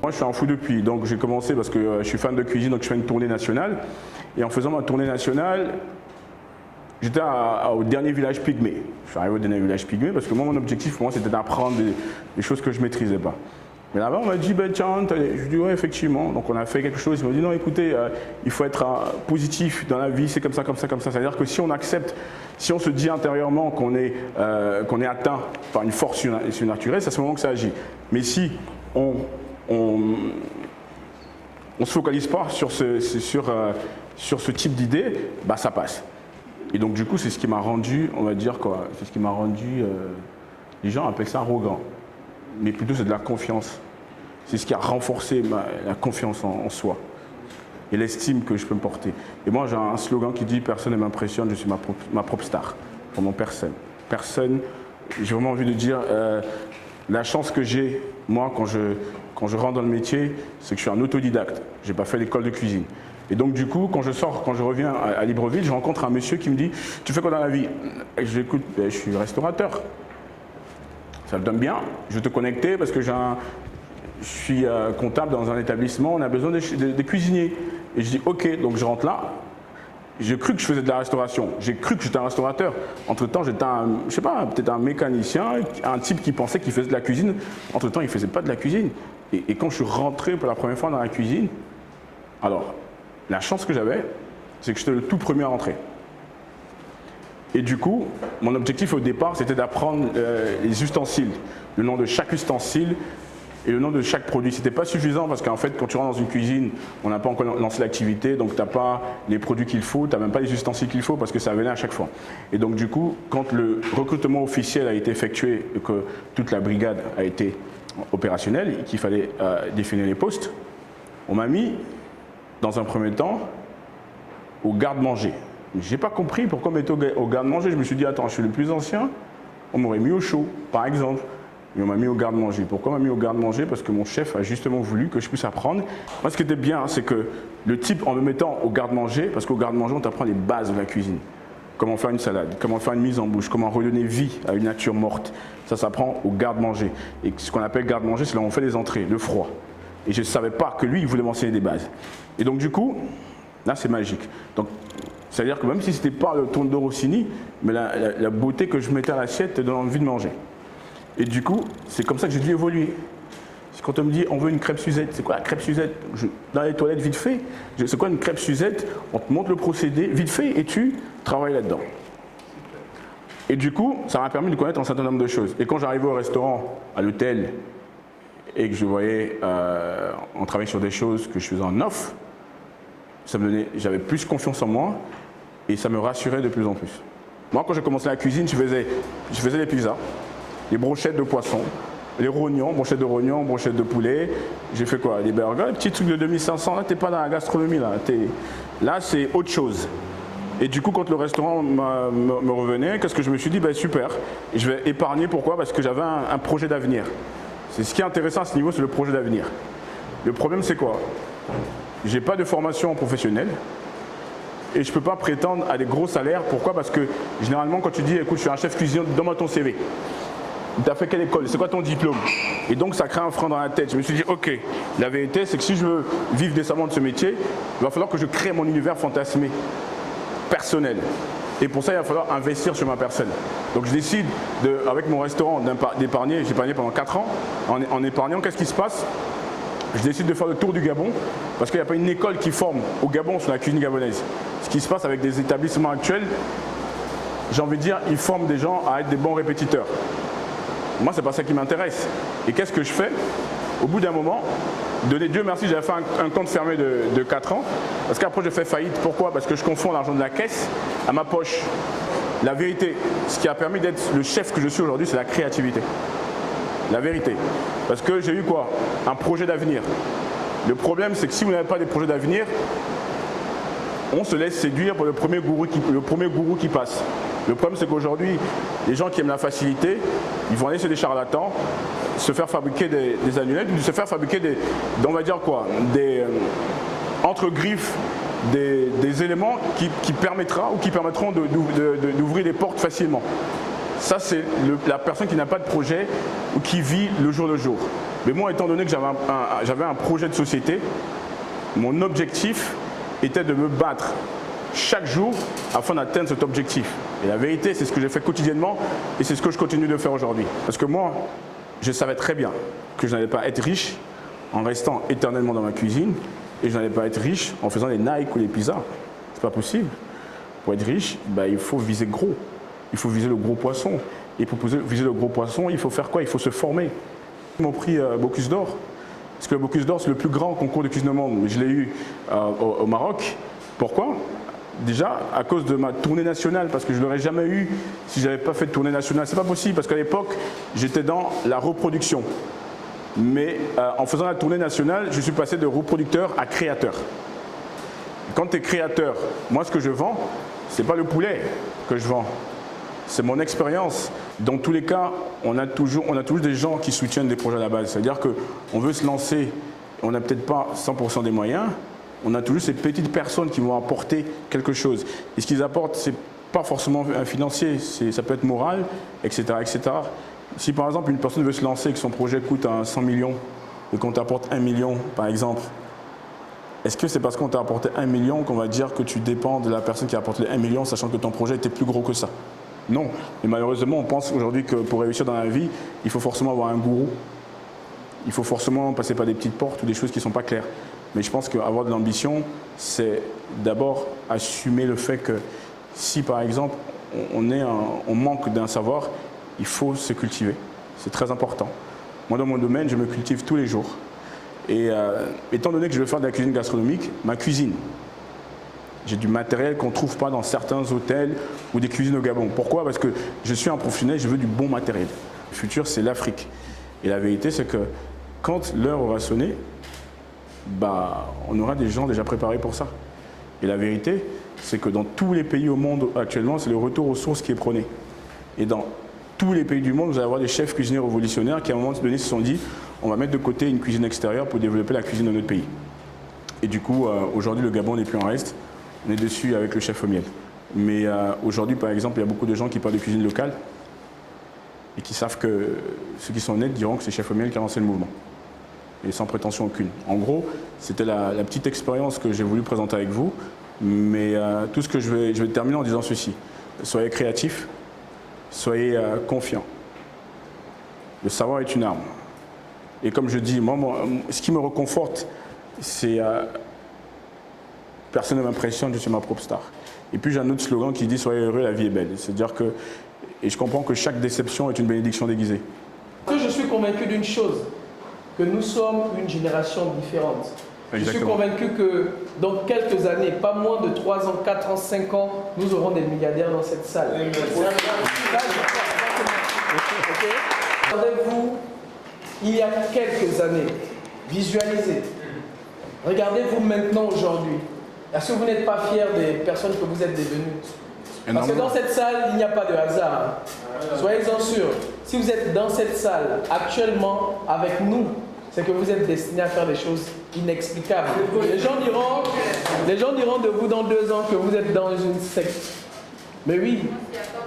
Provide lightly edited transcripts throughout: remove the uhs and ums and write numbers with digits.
Moi, je suis un fou depuis, donc j'ai commencé parce que je suis fan de cuisine, donc je fais une tournée nationale. Et en faisant ma tournée nationale, j'étais au dernier village pygmée. Je suis arrivé au dernier village pygmée parce que moi, mon objectif, pour moi, c'était d'apprendre des choses que je ne maîtrisais pas. Mais là-bas, on m'a dit, ben, tiens, je dis, ouais, effectivement. Donc, on a fait quelque chose. Ils m'ont dit, non, écoutez, il faut être positif dans la vie, c'est comme ça, comme ça, comme ça. C'est-à-dire que si on accepte, si on se dit intérieurement qu'on est atteint par une force surnaturelle, c'est à ce moment que ça agit. Mais si on se focalise pas sur ce type d'idée, bah, ça passe. Et donc, du coup, c'est ce qui m'a rendu, on va dire quoi, c'est ce qui m'a rendu, les gens appellent ça arrogant. Mais plutôt c'est de la confiance. C'est ce qui a renforcé la confiance en soi et l'estime que je peux me porter. Et moi j'ai un slogan qui dit « Personne ne m'impressionne, je suis ma propre star ». Vraiment personne. Personne, j'ai vraiment envie de dire, la chance que j'ai, moi, quand je rentre dans le métier, c'est que je suis un autodidacte. Je n'ai pas fait l'école de cuisine. Et donc du coup, quand je reviens à Libreville, je rencontre un monsieur qui me dit « Tu fais quoi dans la vie ?» Et je dis « Écoute, je suis restaurateur. » Ça me donne bien, je vais te connecter parce que je suis comptable dans un établissement, on a besoin de cuisiniers. Et je dis ok, donc je rentre là. J'ai cru que je faisais de la restauration, j'ai cru que j'étais un restaurateur. Entre-temps, j'étais je sais pas, peut-être un mécanicien, un type qui pensait qu'il faisait de la cuisine. Entre-temps, il ne faisait pas de la cuisine. Et quand je suis rentré pour la première fois dans la cuisine, alors, la chance que j'avais, c'est que j'étais le tout premier à rentrer. Et du coup, mon objectif au départ, c'était d'apprendre les ustensiles, le nom de chaque ustensile et le nom de chaque produit. Ce n'était pas suffisant parce qu'en fait, quand tu rentres dans une cuisine, on n'a pas encore lancé l'activité, donc tu n'as pas les produits qu'il faut, tu n'as même pas les ustensiles qu'il faut parce que ça venait à chaque fois. Et donc du coup, quand le recrutement officiel a été effectué et que toute la brigade a été opérationnelle et qu'il fallait définir les postes, on m'a mis, dans un premier temps, au garde-manger. Je n'ai pas compris pourquoi on m'était au garde-manger. Je me suis dit, attends, je suis le plus ancien, on m'aurait mis au chaud, par exemple. Et on m'a mis au garde-manger. Pourquoi on m'a mis au garde-manger? Parce que mon chef a justement voulu que je puisse apprendre. Moi, ce qui était bien, c'est que le type, en me mettant au garde-manger, parce qu'au garde-manger, on t'apprend les bases de la cuisine. Comment faire une salade, comment faire une mise en bouche, comment redonner vie à une nature morte. Ça s'apprend au garde-manger. Et ce qu'on appelle garde-manger, c'est là où on fait les entrées, le froid. Et je ne savais pas que lui, il voulait m'enseigner des bases. Et donc, du coup, là, c'est magique. Donc, c'est-à-dire que même si ce n'était pas le tourne de Rossini, mais la beauté que je mettais à l'assiette te donne envie de manger. Et du coup, c'est comme ça que j'ai dû évoluer. Quand on me dit on veut une crêpe Suzette, c'est quoi la crêpe Suzette? Dans les toilettes, vite fait. C'est quoi une crêpe Suzette? On te montre le procédé, vite fait, et tu travailles là-dedans. Et du coup, ça m'a permis de connaître un certain nombre de choses. Et quand j'arrivais au restaurant, à l'hôtel, et que je voyais, on travaillait sur des choses que je faisais en off, j'avais plus confiance en moi. Et ça me rassurait de plus en plus. Moi, quand j'ai commencé la cuisine, je faisais les pizzas, les brochettes de poisson, les rognons, brochettes de rognons, brochettes de poulet. J'ai fait quoi? Les burgers, les petits trucs de 2500. Là, t'es pas dans la gastronomie. Là, c'est autre chose. Et du coup, quand le restaurant me revenait, qu'est-ce que je me suis dit? Ben, super, je vais épargner. Pourquoi? Parce que j'avais un projet d'avenir. C'est ce qui est intéressant à ce niveau, c'est le projet d'avenir. Le problème, c'est quoi? J'ai pas de formation professionnelle. Et je ne peux pas prétendre à des gros salaires. Pourquoi? Parce que généralement, quand tu dis, écoute, je suis un chef cuisinier, donne-moi ton CV. Tu as fait quelle école? C'est quoi ton diplôme? Et donc, ça crée un frein dans la tête. Je me suis dit, ok, la vérité, c'est que si je veux vivre décemment de ce métier, il va falloir que je crée mon univers fantasmé, personnel. Et pour ça, il va falloir investir sur ma personne. Donc, je décide, avec mon restaurant, d'épargner. J'ai épargné pendant 4 ans. En épargnant, qu'est-ce qui se passe? Je décide de faire le tour du Gabon, parce qu'il n'y a pas une école qui forme au Gabon sur la cuisine gabonaise. Ce qui se passe avec des établissements actuels, j'ai envie de dire, ils forment des gens à être des bons répétiteurs. Moi, c'est pas ça qui m'intéresse. Et qu'est-ce que je fais? Au bout d'un moment, Dieu merci, j'avais fait un compte fermé de 4 ans, parce qu'après j'ai fait faillite. Pourquoi? Parce que je confonds l'argent de la caisse à ma poche. La vérité, ce qui a permis d'être le chef que je suis aujourd'hui, c'est la créativité. La vérité. Parce que j'ai eu quoi? Un projet d'avenir. Le problème, c'est que si vous n'avez pas des projets d'avenir, on se laisse séduire par le premier gourou qui passe. Le problème, c'est qu'aujourd'hui, les gens qui aiment la facilité, ils vont aller chez des charlatans, se faire fabriquer des amulettes, se faire fabriquer on va dire quoi, entre griffes, des éléments qui permettront d'ouvrir des portes facilement. Ça, c'est la personne qui n'a pas de projet ou qui vit le jour le jour. Mais moi, étant donné que j'avais un projet de société, mon objectif était de me battre chaque jour afin d'atteindre cet objectif. Et la vérité, c'est ce que j'ai fait quotidiennement et c'est ce que je continue de faire aujourd'hui. Parce que moi, je savais très bien que je n'allais pas être riche en restant éternellement dans ma cuisine et je n'allais pas être riche en faisant les Nike ou les pizzas. C'est pas possible. Pour être riche, il faut viser gros. Il faut viser le gros poisson. Et pour viser le gros poisson, il faut faire quoi? Il faut se former. Ils m'ont pris Bocuse d'Or. Parce que le Bocuse d'Or, c'est le plus grand concours de cuisine au monde. Je l'ai eu au Maroc. Pourquoi? Déjà, à cause de ma tournée nationale, parce que je ne l'aurais jamais eu si je n'avais pas fait de tournée nationale. C'est pas possible, parce qu'à l'époque, j'étais dans la reproduction. Mais en faisant la tournée nationale, je suis passé de reproducteur à créateur. Quand tu es créateur, moi ce que je vends, ce n'est pas le poulet que je vends, c'est mon expérience. Dans tous les cas, on a toujours des gens qui soutiennent des projets à la base. C'est-à-dire qu'on veut se lancer, on n'a peut-être pas 100% des moyens, on a toujours ces petites personnes qui vont apporter quelque chose. Et ce qu'ils apportent, ce n'est pas forcément financier, ça peut être moral, etc., etc. Si par exemple une personne veut se lancer et que son projet coûte 100 millions et qu'on t'apporte 1 million par exemple, est-ce que c'est parce qu'on t'a apporté 1 million qu'on va dire que tu dépends de la personne qui a apporté 1 million sachant que ton projet était plus gros que ça? Non. Mais malheureusement, on pense aujourd'hui que pour réussir dans la vie, il faut forcément avoir un gourou. Il faut forcément passer par des petites portes ou des choses qui ne sont pas claires. Mais je pense qu'avoir de l'ambition, c'est d'abord assumer le fait que si par exemple on manque d'un savoir, il faut se cultiver. C'est très important. Moi, dans mon domaine, je me cultive tous les jours. Et étant donné que je veux faire de la cuisine gastronomique, ma cuisine, j'ai du matériel qu'on ne trouve pas dans certains hôtels ou des cuisines au Gabon. Pourquoi? Parce que je suis un professionnel, je veux du bon matériel. Le futur, c'est l'Afrique. Et la vérité, c'est que quand l'heure aura sonné, on aura des gens déjà préparés pour ça. Et la vérité, c'est que dans tous les pays au monde actuellement, c'est le retour aux sources qui est prôné. Et dans tous les pays du monde, vous allez avoir des chefs cuisiniers révolutionnaires qui, à un moment donné, se sont dit on va mettre de côté une cuisine extérieure pour développer la cuisine de notre pays. Et du coup, aujourd'hui, le Gabon n'est plus en reste. On est dessus avec le chef au miel. Mais aujourd'hui, par exemple, il y a beaucoup de gens qui parlent de cuisine locale et qui savent que ceux qui sont honnêtes diront que c'est chef au miel qui a lancé le mouvement. Et sans prétention aucune. En gros, c'était la petite expérience que j'ai voulu présenter avec vous. Mais tout ce que je vais terminer en disant ceci. Soyez créatifs, soyez confiants. Le savoir est une arme. Et comme je dis, moi, ce qui me réconforte, c'est personne ne m'impressionne, je suis ma propre star. Et puis j'ai un autre slogan qui dit soyez heureux, la vie est belle. C'est-à-dire que, et je comprends que chaque déception est une bénédiction déguisée. Je suis convaincu d'une chose, que nous sommes une génération différente. Exactement. Je suis convaincu que dans quelques années, pas moins de 3 ans, 4 ans, 5 ans, nous aurons des milliardaires dans cette salle. Regardez-vous, il y a quelques années, visualisez. Regardez-vous maintenant, aujourd'hui. Est-ce que vous n'êtes pas fiers des personnes que vous êtes devenues? Parce que dans cette salle, il n'y a pas de hasard. Soyez-en sûrs. Si vous êtes dans cette salle actuellement avec nous, c'est que vous êtes destinés à faire des choses inexplicables. Les gens diront de vous dans 2 ans que vous êtes dans une secte. Mais oui,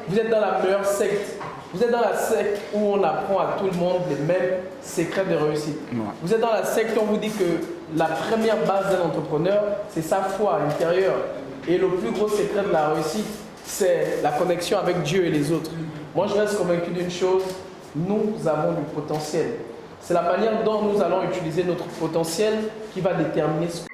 vous êtes dans la meilleure secte. Vous êtes dans la secte où on apprend à tout le monde les mêmes secrets de réussite. Vous êtes dans la secte où on vous dit que la première base d'un entrepreneur, c'est sa foi intérieure. Et le plus gros secret de la réussite, c'est la connexion avec Dieu et les autres. Moi, je reste convaincu d'une chose, nous avons du potentiel. C'est la manière dont nous allons utiliser notre potentiel qui va déterminer ce